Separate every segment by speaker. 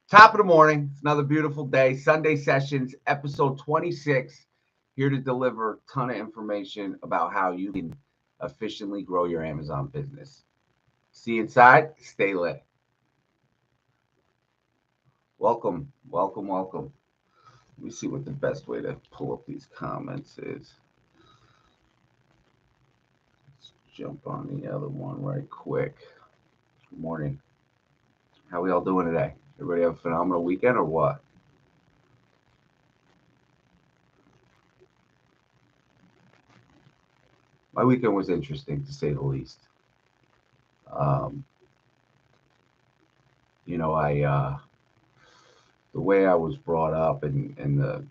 Speaker 1: Top of the morning. It's another beautiful day. Sunday Sessions, episode 26. Here to deliver a ton of information about how you can efficiently grow your Amazon business. See you inside. Stay lit. Welcome, welcome, welcome. Let me see what the best way to pull up these comments is. Let's jump on the other one right quick. Good morning. How we all doing today? Everybody have a phenomenal weekend or what? My weekend was interesting to say the least. Um, I the way I was brought up and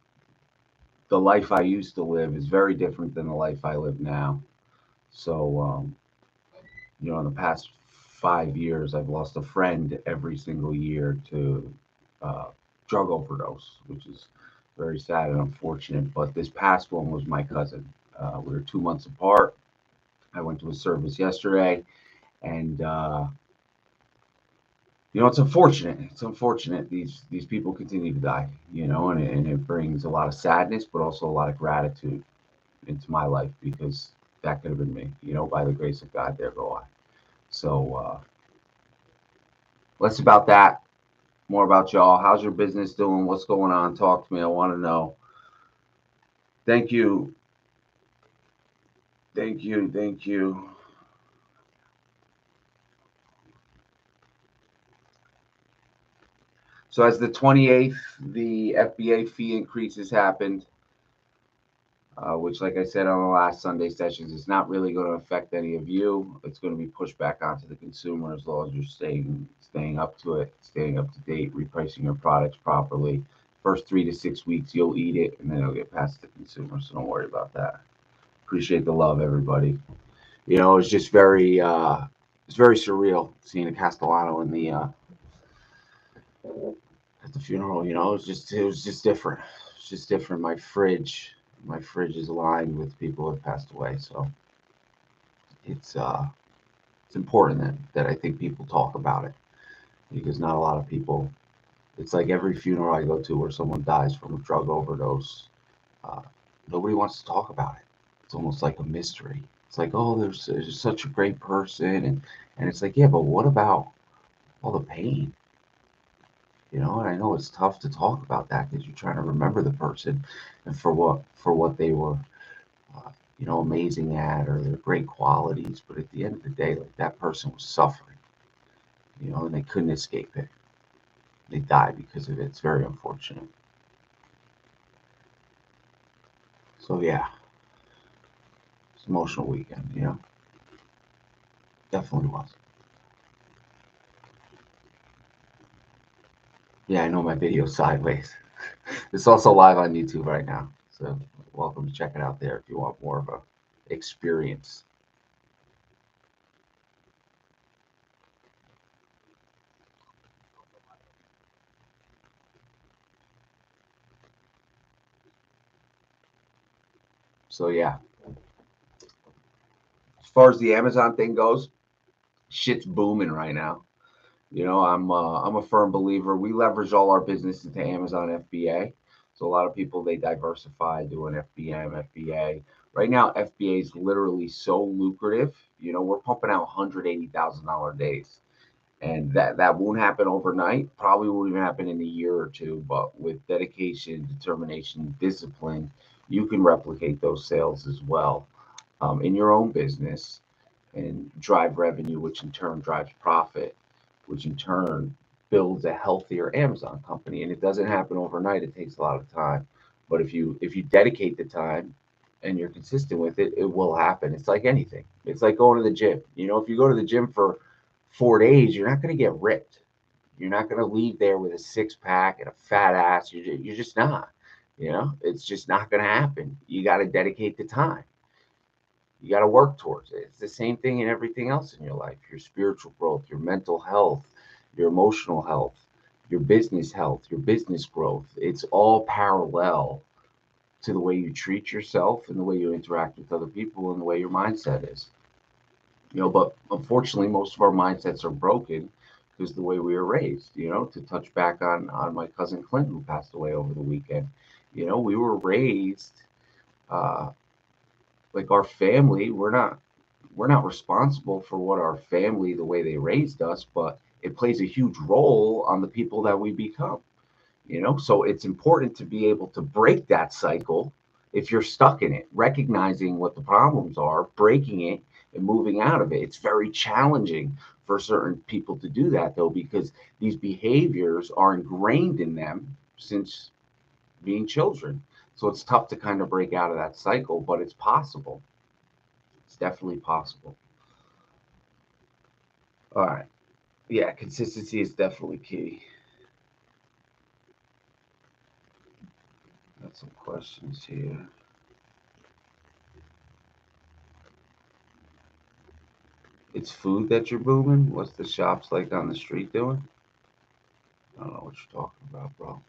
Speaker 1: the life I used to live is very different than the life I live now. So in the past 5 years, I've lost a friend every single year to uh, drug overdose, which is very sad and unfortunate. But this past one was my cousin. We were 2 months apart. I went to a service yesterday, and it's unfortunate. It's unfortunate these people continue to die. And it brings a lot of sadness, but also a lot of gratitude into my life because that could have been me. By the grace of God, there go I. So less about that, more about y'all. How's your business doing? What's going on? Talk to me. I want to know. Thank you. Thank you. Thank you. So as the 28th, the FBA fee increases happened. Which, like I said on the last Sunday sessions, is not really going to affect any of you. It's going to be pushed back onto the consumer as long as you're staying up to it, staying up to date, repricing your products properly. First 3 to 6 weeks, you'll eat it, and then it'll get past the consumer. So don't worry about that. Appreciate the love, everybody. It's just it's very surreal seeing a Castellano in the at the funeral. It was just different. It's just different. My fridge is lined with people who have passed away, so it's important that I think people talk about it because not a lot of people. It's like every funeral I go to where someone dies from a drug overdose. Uh, Nobody wants to talk about it. It's almost like a mystery. It's like, oh, there's such a great person, and it's like, yeah, but what about all the pain? And I know it's tough to talk about that because you're trying to remember the person and for what they were uh, amazing at or their great qualities. But at the end of the day, like that person was suffering, and they couldn't escape it. They died because of it. It's very unfortunate. So yeah, it's an emotional weekend. Definitely was. Yeah, I know my video's sideways. It's also live on YouTube right now. So welcome to check it out there if you want more of a experience. So yeah, as far as the Amazon thing goes, shit's booming right now. I'm a firm believer. We leverage all our business into Amazon FBA. So a lot of people they diversify doing FBM, FBA. Right now, FBA is literally so lucrative. We're pumping out $180,000 days, and that won't happen overnight. Probably won't even happen in a year or two. But with dedication, determination, discipline, you can replicate those sales as well in your own business and drive revenue, which in turn drives profit, which in turn builds a healthier Amazon company. And it doesn't happen overnight. It takes a lot of time. But if you dedicate the time and you're consistent with it, it will happen. It's like anything. It's like going to the gym. If you go to the gym for 4 days, you're not going to get ripped. You're not going to leave there with a six pack and a fat ass. You're just not. It's just not going to happen. You got to dedicate the time. You got to work towards it. It's the same thing in everything else in your life: your spiritual growth, your mental health, your emotional health, your business growth. It's all parallel to the way you treat yourself and the way you interact with other people and the way your mindset is. But unfortunately, most of our mindsets are broken because the way we were raised, to touch back on my cousin Clint who passed away over the weekend. We were raised uh, like our family. We're not responsible for what our family, the way they raised us, but it plays a huge role on the people that we become. So it's important to be able to break that cycle if you're stuck in it, recognizing what the problems are, breaking it, and moving out of it. It's very challenging for certain people to do that, though, because these behaviors are ingrained in them since being children. So it's tough to kind of break out of that cycle, but it's possible. It's definitely possible. All right. Yeah, consistency is definitely key. Got some questions here. It's food that you're booming? What's the shops like on the street doing? I don't know what you're talking about, bro.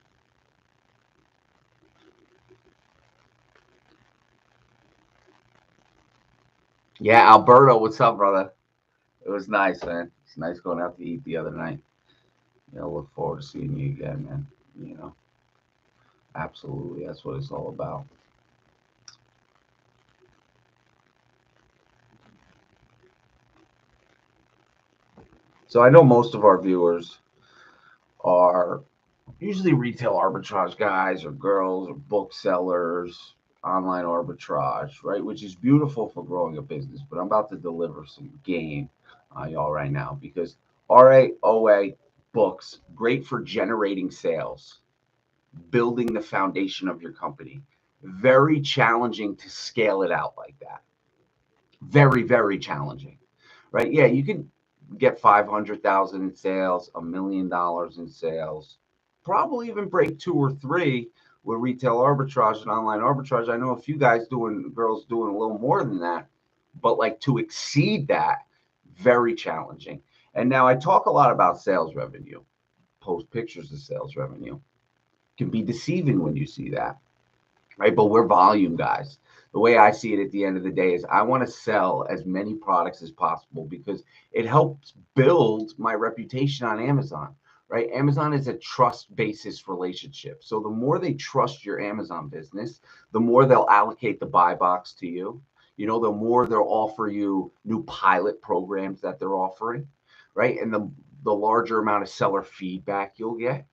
Speaker 1: Yeah, Alberto, what's up, brother? It was nice, man. It's nice going out to eat the other night. Look forward to seeing you again, man. You know, absolutely. That's what it's all about. So I know most of our viewers are usually retail arbitrage guys or girls or booksellers, online arbitrage, right? Which is beautiful for growing a business. But I'm about to deliver some game on y'all right now because RAOA books, great for generating sales, building the foundation of your company. Very challenging to scale it out like that. Very, very challenging, right? Yeah, you can get 500,000 in sales, $1 million in sales, probably even break two or three with retail arbitrage and online arbitrage. I know a few guys doing, girls doing a little more than that, but like to exceed that, very challenging. And now I talk a lot about sales revenue, post pictures of sales revenue. Can be deceiving when you see that, right? But we're volume guys. The way I see it at the end of the day is I want to sell as many products as possible because it helps build my reputation on Amazon, right? Amazon is a trust basis relationship. So the more they trust your Amazon business, the more they'll allocate the buy box to you. The more they'll offer you new pilot programs that they're offering, right? And the larger amount of seller feedback you'll get.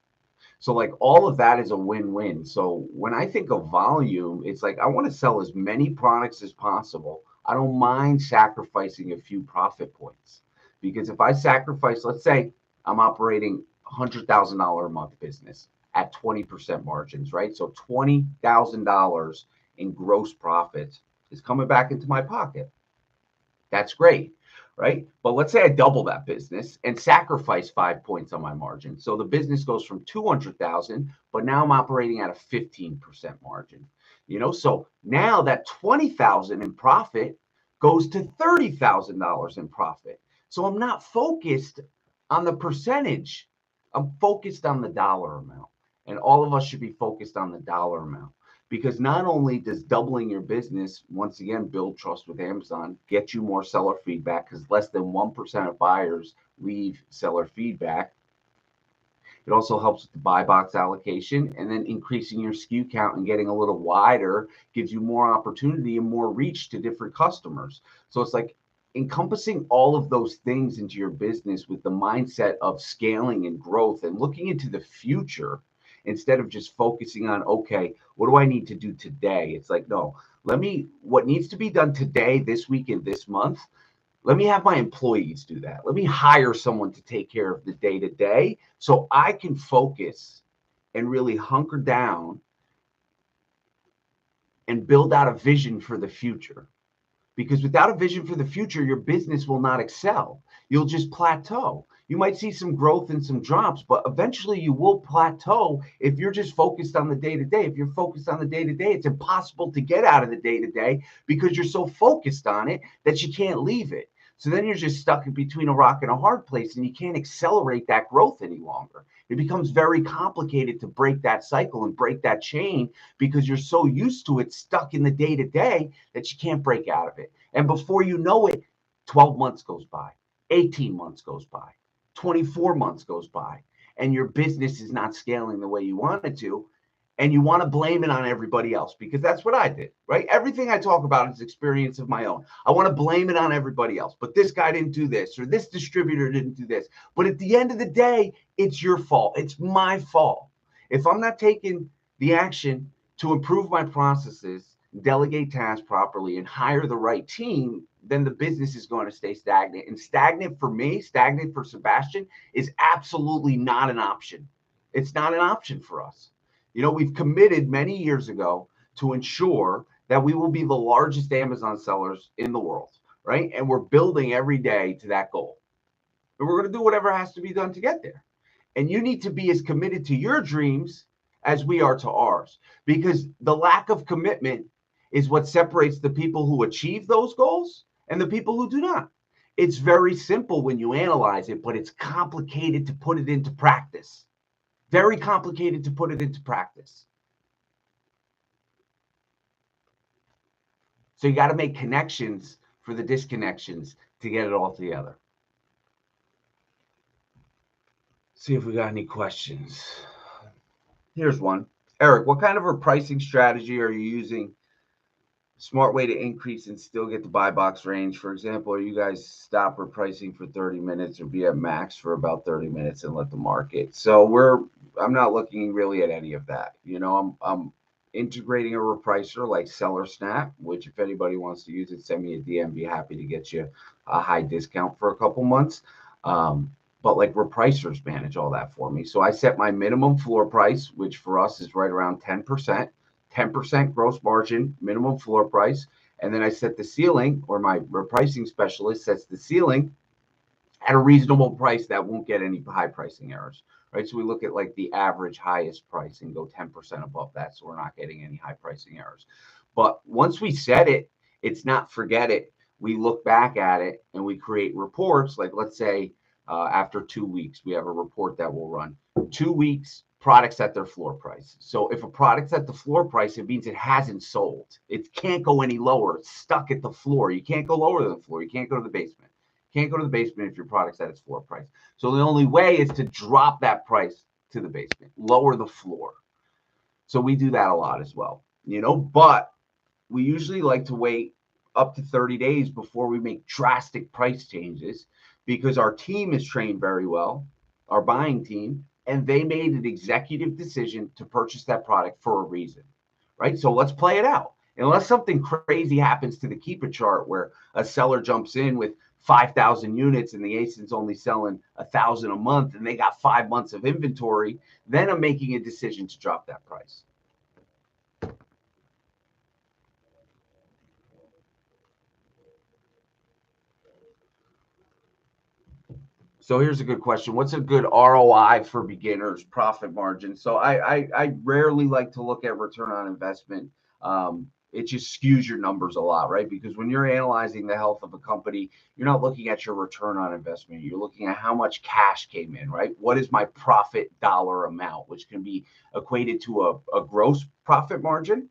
Speaker 1: So like all of that is a win-win. So when I think of volume, it's like I want to sell as many products as possible. I don't mind sacrificing a few profit points because if I sacrifice, let's say I'm operating $100,000 a month business at 20% margins, right? So $20,000 in gross profits is coming back into my pocket. That's great, right? But let's say I double that business and sacrifice 5 points on my margin. So the business goes from 200,000, but now I'm operating at a 15% margin. So now that 20,000 in profit goes to $30,000 in profit. So I'm not focused on the percentage. I'm focused on the dollar amount. And all of us should be focused on the dollar amount because not only does doubling your business once again build trust with Amazon, get you more seller feedback because less than 1% of buyers leave seller feedback. It also helps with the buy box allocation, and then increasing your SKU count and getting a little wider gives you more opportunity and more reach to different customers. So it's like encompassing all of those things into your business with the mindset of scaling and growth and looking into the future instead of just focusing on, okay, what do I need to do today? It's like, no, what needs to be done today, this week, and this month, let me have my employees do that. Let me hire someone to take care of the day to day so I can focus and really hunker down and build out a vision for the future. Because without a vision for the future, your business will not excel. You'll just plateau. You might see some growth and some drops, but eventually you will plateau if you're just focused on the day to day. If you're focused on the day to day, it's impossible to get out of the day to day because you're so focused on it that you can't leave it. So then you're just stuck in between a rock and a hard place and you can't accelerate that growth any longer. It becomes very complicated to break that cycle and break that chain because you're so used to it, stuck in the day to day, that you can't break out of it. And before you know it, 12 months goes by, 18 months goes by. 24 months goes by and your business is not scaling the way you want it to, and you want to blame it on everybody else, because that's what I did, right? Everything I talk about is experience of my own. I want to blame it on everybody else, but this guy didn't do this, or this distributor didn't do this. But at the end of the day, it's your fault. It's my fault. If I'm not taking the action to improve my processes, delegate tasks properly, and hire the right team, then the business is going to stay stagnant. And stagnant for me, stagnant for Sebastian, is absolutely not an option. It's not an option for us. We've committed many years ago to ensure that we will be the largest Amazon sellers in the world, right? And we're building every day to that goal. And we're going to do whatever has to be done to get there. And you need to be as committed to your dreams as we are to ours, because the lack of commitment is what separates the people who achieve those goals and the people who do not. It's very simple when you analyze it, but it's complicated to put it into practice. Very complicated to put it into practice. So you got to make connections for the disconnections to get it all together. See if we got any questions. Here's one. Eric, what kind of a pricing strategy are you using? Smart way to increase and still get the buy box range. For example, are you guys stop repricing for 30 minutes or be at max for about 30 minutes and let the market? So I'm not looking really at any of that. I'm integrating a repricer like SellerSnap, which if anybody wants to use it, send me a DM. Be happy to get you a high discount for a couple months. But like repricers manage all that for me. So I set my minimum floor price, which for us is right around 10%. 10% gross margin, minimum floor price. And then I set the ceiling, or my repricing specialist sets the ceiling at a reasonable price that won't get any high pricing errors, right? So we look at like the average highest price and go 10% above that. So we're not getting any high pricing errors. But once we set it, it's not forget it. We look back at it and we create reports. Like let's say after 2 weeks, we have a report that will run 2 weeks. Products at their floor price. So if a product's at the floor price, it means it hasn't sold. It can't go any lower. It's stuck at the floor. You can't go lower than the floor. You can't go to the basement. You can't go to the basement if your product's at its floor price. So the only way is to drop that price to the basement, lower the floor. So we do that a lot as well, but we usually like to wait up to 30 days before we make drastic price changes, because our team is trained very well, our buying team, and they made an executive decision to purchase that product for a reason, right? So let's play it out. Unless something crazy happens to the Keep It chart where a seller jumps in with 5,000 units and the ASIN's only selling 1,000 a month and they got 5 months of inventory, then I'm making a decision to drop that price. So here's a good question. What's a good ROI for beginners, profit margin? So I rarely like to look at return on investment. It just skews your numbers a lot, right? Because when you're analyzing the health of a company, you're not looking at your return on investment. You're looking at how much cash came in, right? What is my profit dollar amount, which can be equated to a gross profit margin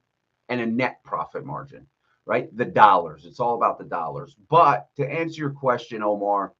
Speaker 1: and a net profit margin, right? The dollars. It's all about the dollars. But to answer your question, Omar,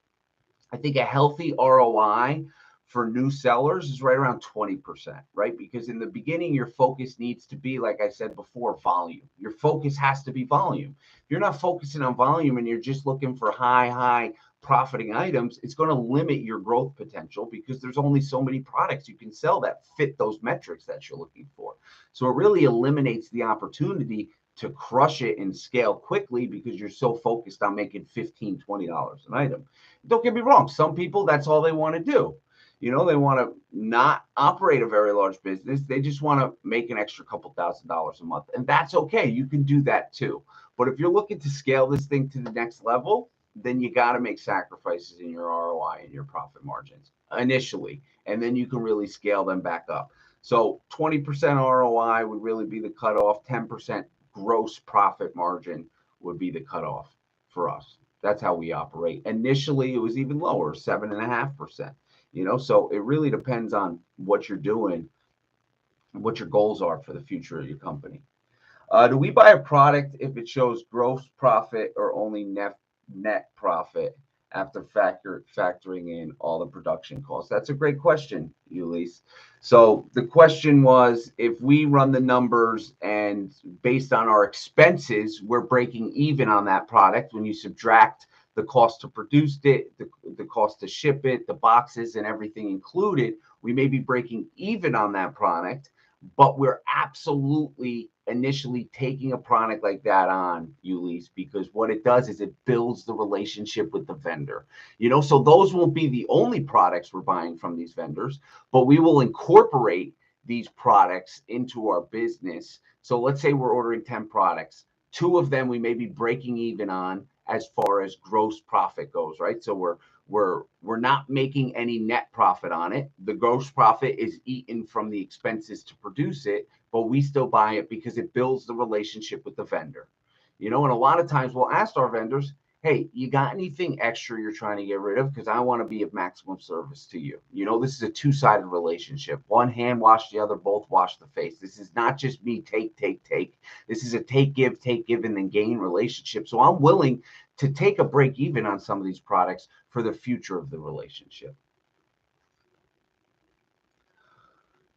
Speaker 1: I think a healthy ROI for new sellers is right around 20%, right? Because in the beginning, your focus needs to be, like I said before, volume. Your focus has to be volume. If you're not focusing on volume and you're just looking for high profiting items, it's going to limit your growth potential because there's only so many products you can sell that fit those metrics that you're looking for. So it really eliminates the opportunity to crush it and scale quickly because you're so focused on making $15, $20 an item. Don't get me wrong. Some people, that's all they want to do. They want to not operate a very large business. They just want to make an extra couple $1,000s a month. And that's okay. You can do that too. But if you're looking to scale this thing to the next level, then you got to make sacrifices in your ROI and your profit margins initially. And then you can really scale them back up. So 20% ROI would really be the cutoff. 10% gross profit margin would be the cutoff for us. That's how we operate. Initially, it was even lower, 7.5%. So it really depends on what you're doing and what your goals are for the future of your company. Do we buy a product if it shows gross profit or only net profit after factoring in all the production costs? That's a great question, Ulysses. So the question was, if we run the numbers and based on our expenses, we're breaking even on that product when you subtract the cost to produce it, the cost to ship it, the boxes and everything included, we may be breaking even on that product, but we're absolutely initially taking a product like that on, Ulysses, because what it does is it builds the relationship with the vendor. So those won't be the only products we're buying from these vendors, but we will incorporate these products into our business. So let's say we're ordering 10 products. 2 of them we may be breaking even on as far as gross profit goes, right? So we're not making any net profit on it. The gross profit is eaten from the expenses to produce it, but we still buy it because it builds the relationship with the vendor. And a lot of times we'll ask our vendors, hey, you got anything extra you're trying to get rid of? Because I want to be of maximum service to you. This is a two-sided relationship. One hand wash the other, both wash the face. This is not just me take. This is a take, give, and then gain relationship. So I'm willing to take a break even on some of these products for the future of the relationship.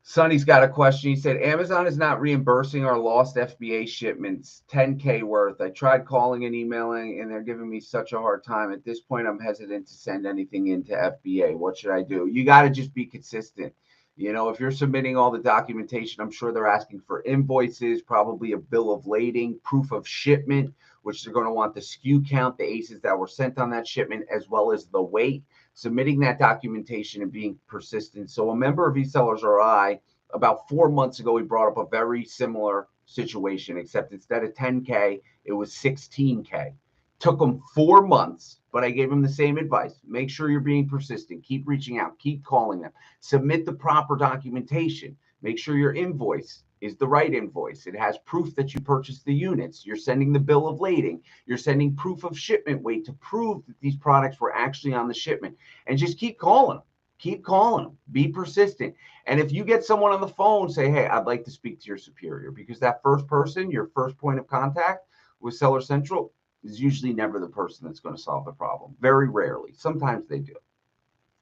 Speaker 1: Sonny's got a question. He said, Amazon is not reimbursing our lost FBA shipments, 10K worth. I tried calling and emailing, and they're giving me such a hard time. At this point, I'm hesitant to send anything into FBA. What should I do? You got to just be consistent. If you're submitting all the documentation, I'm sure they're asking for invoices, probably a bill of lading, proof of shipment, which they're going to want the SKU count, the aces that were sent on that shipment, as well as the weight. Submitting that documentation and being persistent. So a member of EsellersRI, about 4 months ago, he brought up a very similar situation, except instead of 10K, it was 16K. Took him 4 months, but I gave him the same advice. Make sure you're being persistent. Keep reaching out. Keep calling them. Submit the proper documentation. Make sure your invoice is the right invoice. It has proof that you purchased the units. You're sending the bill of lading. You're sending proof of shipment weight to prove that these products were actually on the shipment. And just keep calling them. Keep calling them. Be persistent. And if you get someone on the phone, say, hey, I'd like to speak to your superior, because that first person, your first point of contact with Seller Central, is usually never the person that's going to solve the problem. Very rarely. Sometimes they do.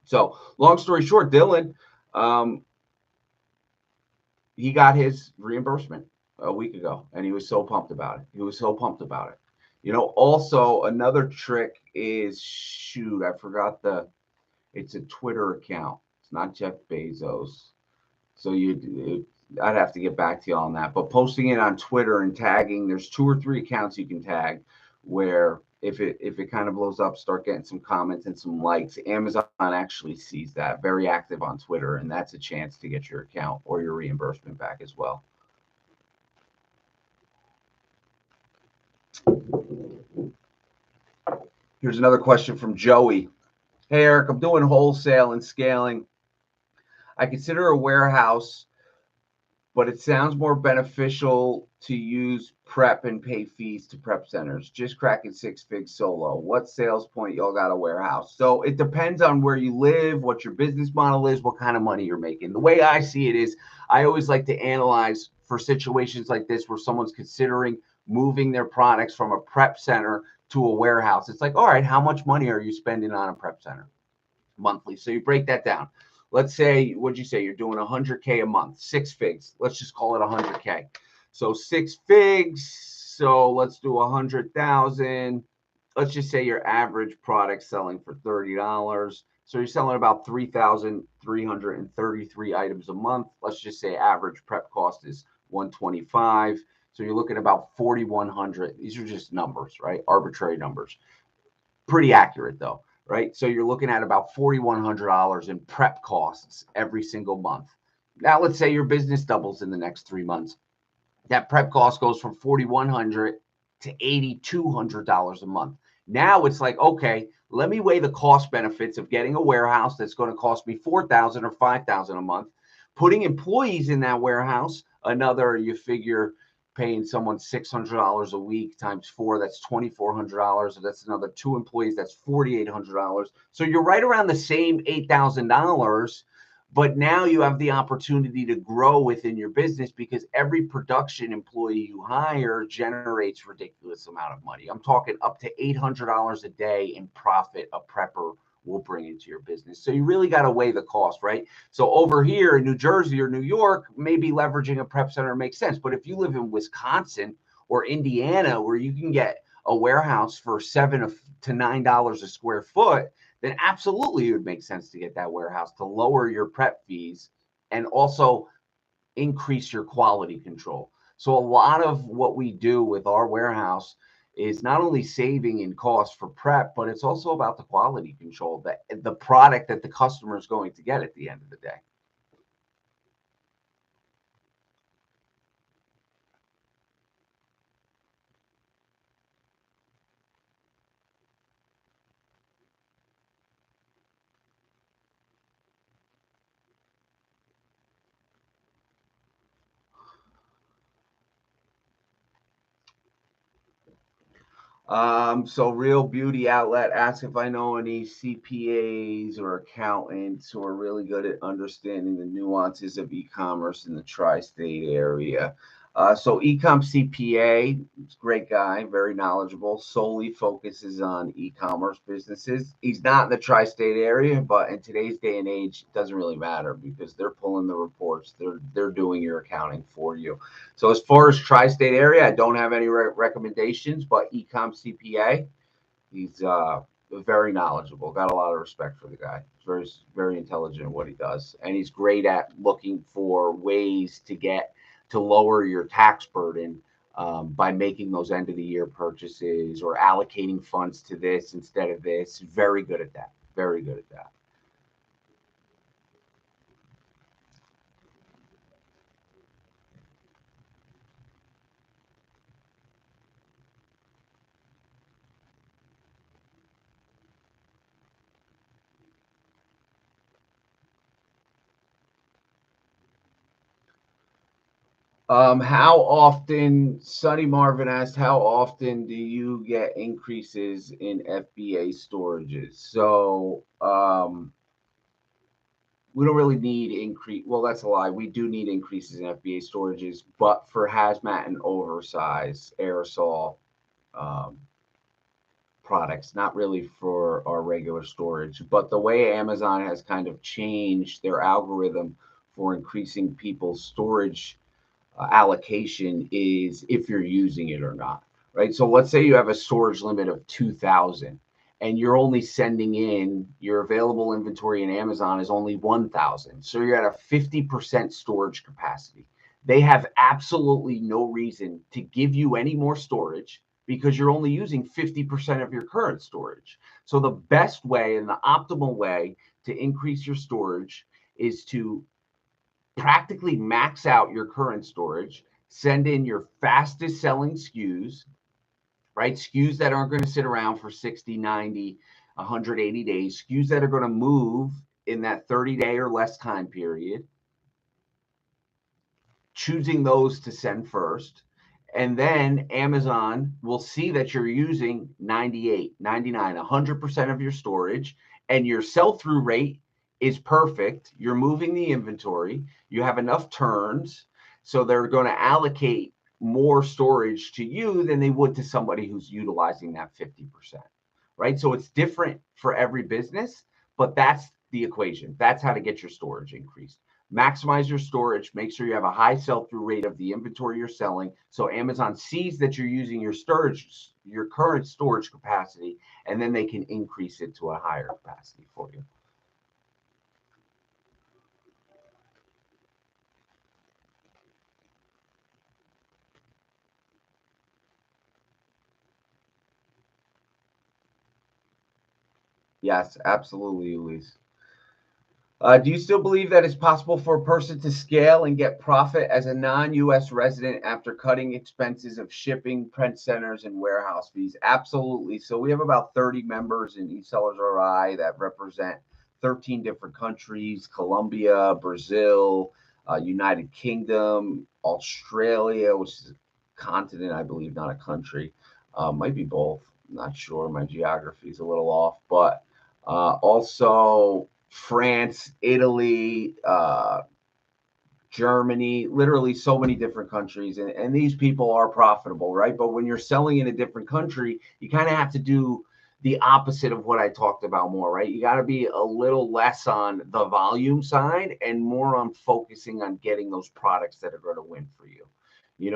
Speaker 1: So long story short, Dylan, he got his reimbursement a week ago, and he was so pumped about it. Also another trick is, shoot, I forgot it's a Twitter account. It's not Jeff Bezos. So I'd have to get back to you on that. But posting it on Twitter and tagging, there's 2 or 3 accounts you can tag where if it kind of blows up, start getting some comments and some likes. Amazon actually sees that. Very active on Twitter, and that's a chance to get your account or your reimbursement back as well. Here's another question from Joey. Hey, Eric, I'm doing wholesale and scaling. I consider a warehouse, but it sounds more beneficial to use prep and pay fees to prep centers. Just cracking 6 figs solo. What sales point y'all got a warehouse? So it depends on where you live, what your business model is, what kind of money you're making. The way I see it is, I always like to analyze for situations like this where someone's considering moving their products from a prep center to a warehouse. It's like, all right, how much money are you spending on a prep center monthly? So you break that down. Let's say, what'd you say? You're doing 100K a month, 6 figs. Let's just call it 100K. So 6 figs. So let's do 100,000. Let's just say your average product selling for $30. So you're selling about 3,333 items a month. Let's just say average prep cost is 125. So you're looking at about 4,100. These are just numbers, right? Arbitrary numbers. Pretty accurate though. Right? So you're looking at about $4,100 in prep costs every single month. Now, let's say your business doubles in the next 3 months. That prep cost goes from $4,100 to $8,200 a month. Now it's like, okay, let me weigh the cost benefits of getting a warehouse that's going to cost me $4,000 or $5,000 a month. Putting employees in that warehouse, another, you figure, paying someone $600 a week times 4, that's $2,400. That's another 2 employees, that's $4,800. So you're right around the same $8,000, But now you have the opportunity to grow within your business because every production employee you hire generates ridiculous amount of money. I'm talking up to $800 a day in profit a prepper will bring into your business. So you really got to weigh the cost, right? So over here in New Jersey or New York, maybe leveraging a prep center makes sense. But if you live in Wisconsin or Indiana, where you can get a warehouse for $7 to $9 a square foot, then absolutely it would make sense to get that warehouse to lower your prep fees and also increase your quality control. So a lot of what we do with our warehouse is not only saving in cost for prep, but it's also about the quality control, that the product that the customer is going to get at the end of the day. So Real Beauty Outlet asks if I know any CPAs or accountants who are really good at understanding the nuances of e-commerce in the tri-state area. So Ecom CPA, great guy, very knowledgeable, solely focuses on e-commerce businesses. He's not in the tri-state area, but in today's day and age, it doesn't really matter because they're pulling the reports, they're doing your accounting for you. So as far as tri-state area, I don't have any recommendations, but Ecom CPA, he's very knowledgeable. Got a lot of respect for the guy. He's very intelligent in what he does, and he's great at looking for ways to lower your tax burden by making those end of the year purchases or allocating funds to this instead of this. Very good at that. Very good at that. How often, Sonny Marvin asked, how often do you get increases in FBA storages? So we don't really need increase. Well, that's a lie. We do need increases in FBA storages, but for hazmat and oversize aerosol um, products, not really for our regular storage. But the way Amazon has kind of changed their algorithm for increasing people's storage allocation is if you're using it or not, right? So let's say you have a storage limit of 2,000 and you're only sending in your available inventory in Amazon is only 1,000. So you're at a 50% storage capacity. They have absolutely no reason to give you any more storage because you're only using 50% of your current storage. So the best way and the optimal way to increase your storage is to practically max out your current storage, send in your fastest selling SKUs, right? SKUs that aren't going to sit around for 60, 90, 180 days, SKUs that are going to move in that 30-day or less time period, choosing those to send first. And then Amazon will see that you're using 98, 99, 100% of your storage, and your sell through rate is perfect. You're moving the inventory, you have enough turns. So they're going to allocate more storage to you than they would to somebody who's utilizing that 50%, right? So it's different for every business, but that's the equation. That's how to get your storage increased. Maximize your storage, make sure you have a high sell-through rate of the inventory you're selling. So Amazon sees that you're using your storage, your current storage capacity, and then they can increase it to a higher capacity for you. Yes, absolutely, Elise. Do you still believe that it's possible for a person to scale and get profit as a non-US resident after cutting expenses of shipping, print centers, and warehouse fees? Absolutely. So we have about 30 members in EsellersRI that represent 13 different countries: Colombia, Brazil, United Kingdom, Australia, which is a continent, I believe, not a country. Might be both. I'm not sure. My geography is a little off, but also France, Italy, Germany, literally so many different countries. And these people are profitable, right? But when you're selling in a different country, you kind of have to do the opposite of what I talked about more, right? You got to be a little less on the volume side and more on focusing on getting those products that are going to win for you.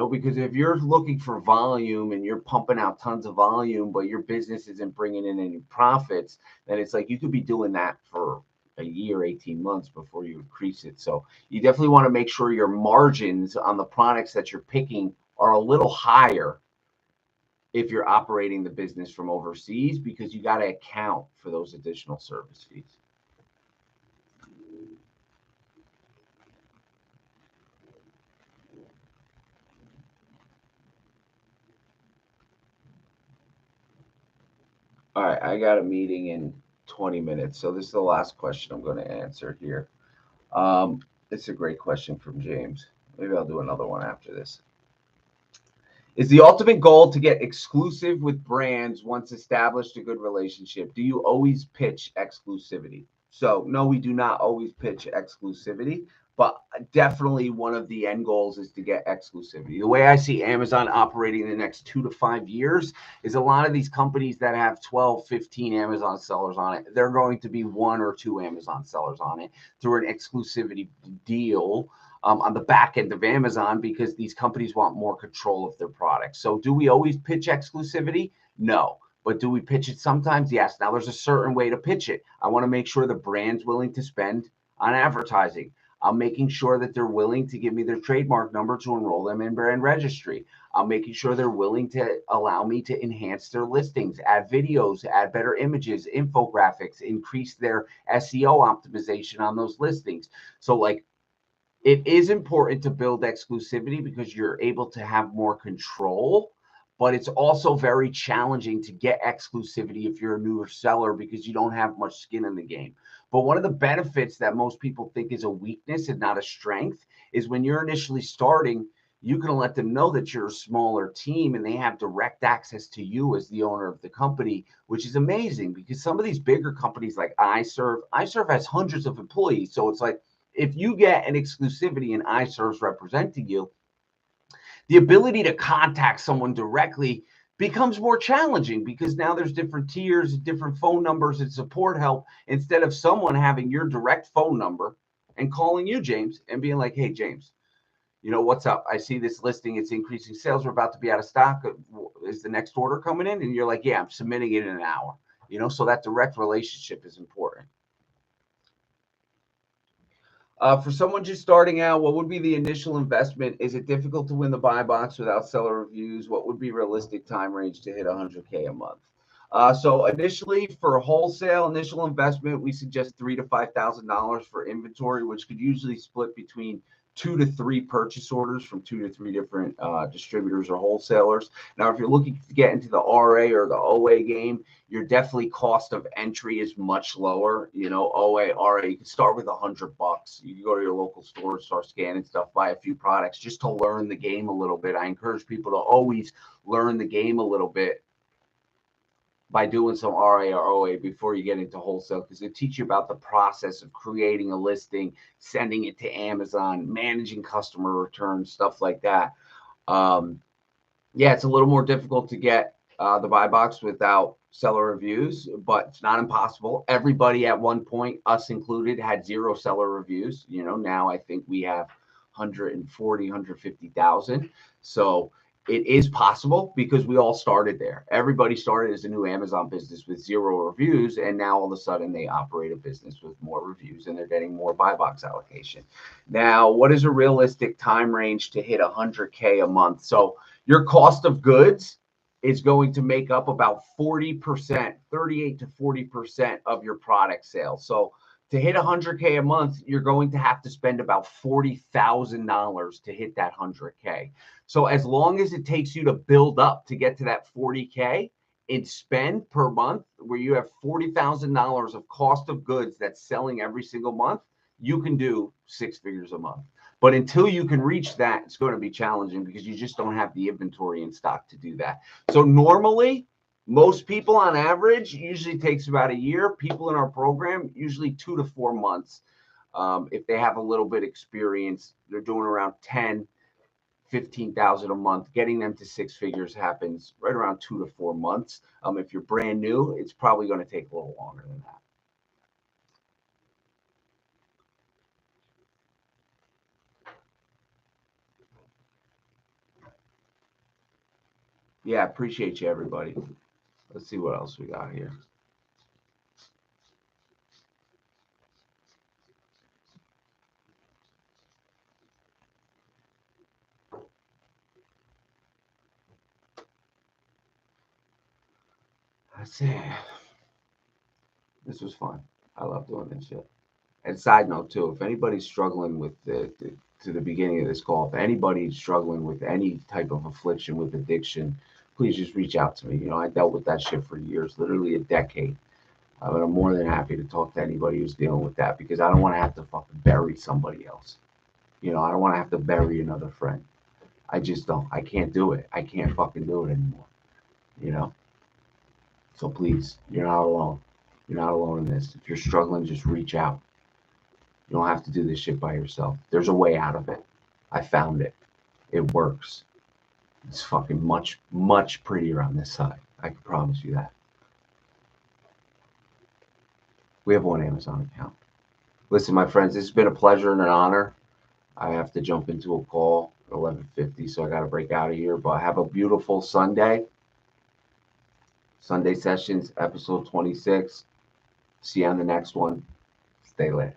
Speaker 1: Because if you're looking for volume and you're pumping out tons of volume, but your business isn't bringing in any profits, then it's like you could be doing that for a year, 18 months before you increase it. So you definitely want to make sure your margins on the products that you're picking are a little higher if you're operating the business from overseas, because you got to account for those additional service fees. All right, I got a meeting in 20 minutes. So this is the last question I'm going to answer here. It's a great question from James. Maybe I'll do another one after this. Is the ultimate goal to get exclusive with brands once established a good relationship? Do you always pitch exclusivity? So, no, we do not always pitch exclusivity, but definitely one of the end goals is to get exclusivity. The way I see Amazon operating in the next 2 to 5 years is a lot of these companies that have 12, 15 Amazon sellers on it, they're going to be 1 or 2 Amazon sellers on it through an exclusivity deal. On the back end of Amazon, because these companies want more control of their products. So do we always pitch exclusivity? No. But do we pitch it sometimes? Yes. Now there's a certain way to pitch it. I want to make sure the brand's willing to spend on advertising. I'm making sure that they're willing to give me their trademark number to enroll them in brand registry. I'm making sure they're willing to allow me to enhance their listings, add videos, add better images, infographics, increase their SEO optimization on those listings. So like, it is important to build exclusivity because you're able to have more control, but it's also very challenging to get exclusivity if you're a newer seller because you don't have much skin in the game. But one of the benefits that most people think is a weakness and not a strength is when you're initially starting, you can let them know that you're a smaller team and they have direct access to you as the owner of the company, which is amazing because some of these bigger companies like iServe has hundreds of employees. So it's like, if you get an exclusivity and iServe's representing you, the ability to contact someone directly becomes more challenging because now there's different tiers, different phone numbers and support help, instead of someone having your direct phone number and calling you, James, and being like, hey, James, what's up? I see this listing. It's increasing sales. We're about to be out of stock. Is the next order coming in? And you're like, yeah, I'm submitting it in an hour. So that direct relationship is important. For someone just starting out, what would be the initial investment? Is it difficult to win the buy box without seller reviews? What would be realistic time range to hit 100K a month? So initially for wholesale initial investment, we suggest $3,000 to $5,000 for inventory, which could usually split between 2 to 3 purchase orders from 2 to 3 different distributors or wholesalers. Now, if you're looking to get into the RA or the OA game, your definitely cost of entry is much lower. OA, RA, you can start with $100. You can go to your local store, start scanning stuff, buy a few products just to learn the game a little bit. I encourage people to always learn the game a little bit by doing some RA or OA before you get into wholesale, because it teaches you about the process of creating a listing, sending it to Amazon, managing customer returns, stuff like that. Yeah, it's a little more difficult to get the buy box without seller reviews, but it's not impossible. Everybody at one point, us included, had 0 seller reviews. Now I think we have 140, 150,000. So it is possible because we all started there. Everybody started as a new Amazon business with 0 reviews, and now all of a sudden they operate a business with more reviews and they're getting more buy box allocation. Now, what is a realistic time range to hit 100K a month? So your cost of goods is going to make up about 40%, 38 to 40% of your product sales. So to hit 100K a month, you're going to have to spend about $40,000 to hit that 100K. So as long as it takes you to build up to get to that 40K in spend per month, where you have $40,000 of cost of goods that's selling every single month, you can do 6 figures a month. But until you can reach that, it's going to be challenging because you just don't have the inventory in stock to do that. So normally Most people on average usually takes about a year. People in our program usually 2 to 4 months. If they have a little bit experience, they're doing around 10, 15,000 a month. Getting them to six figures happens right around 2 to 4 months. If you're brand new, it's probably going to take a little longer than that. Yeah, appreciate you, everybody. Let's see what else we got here. Let's see. This was fun. I love doing this shit. And side note too, if anybody's struggling with to the beginning of this call, if anybody's struggling with any type of affliction with addiction, please just reach out to me. You know, I dealt with that shit for years, literally a decade. But I'm more than happy to talk to anybody who's dealing with that because I don't want to have to fucking bury somebody else. You know, I don't want to have to bury another friend. I just don't. I can't do it. I can't fucking do it anymore. You know? So please, you're not alone. You're not alone in this. If you're struggling, just reach out. You don't have to do this shit by yourself. There's a way out of it. I found it. It works. It's fucking much, much prettier on this side. I can promise you that. We have one Amazon account. Listen, my friends, this has been a pleasure and an honor. I have to jump into a call at 11:50, so I got to break out of here. But have a beautiful Sunday. Sunday Sessions, episode 26. See you on the next one. Stay lit.